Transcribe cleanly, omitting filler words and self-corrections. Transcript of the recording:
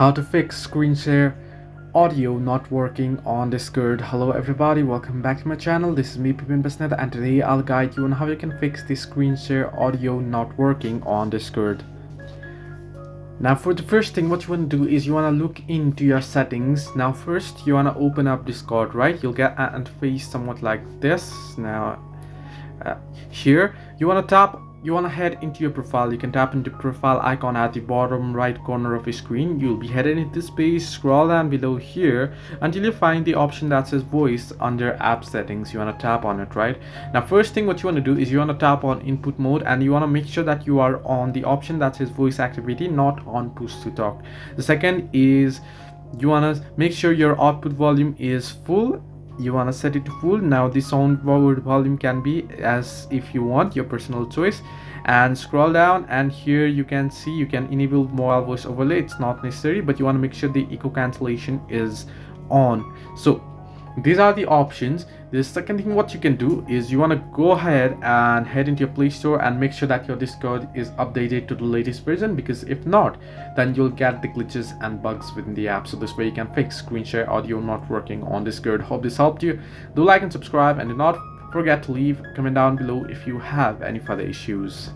How to fix screen share audio not working on Discord. Hello everybody, welcome back to my channel. This is me Pipin Basnet, and today I'll guide you on how you can fix the screen share audio not working on Discord. Now for the first thing, what you want to do is you want to look into your settings. Now first you want to open up Discord, right? You'll get an interface somewhat like this. Now here you want to head into your profile. You can tap into profile icon at the bottom right corner of your screen. You'll be headed into this page, scroll down below here until you find the option that says voice under app settings. You want to tap on it, right? Now first thing what you want to do is you want to tap on input mode, and you want to make sure that you are on the option that says voice activity, not on push to talk. The second is you want to make sure your output volume is full. You want to set it to full. Now the sound volume can be as if you want, your personal choice. And scroll down, and here you can see you can enable mobile voice overlay. It's not necessary, but you want to make sure the echo cancellation is on. So these are the options. The second thing what you can do is you want to go ahead and head into your Play Store and make sure that your Discord is updated to the latest version, because if not, then you'll get the glitches and bugs within the app. So this way you can fix screen share audio not working on Discord. Hope this helped you. Do like and subscribe, and do not forget to leave a comment down below if you have any further issues.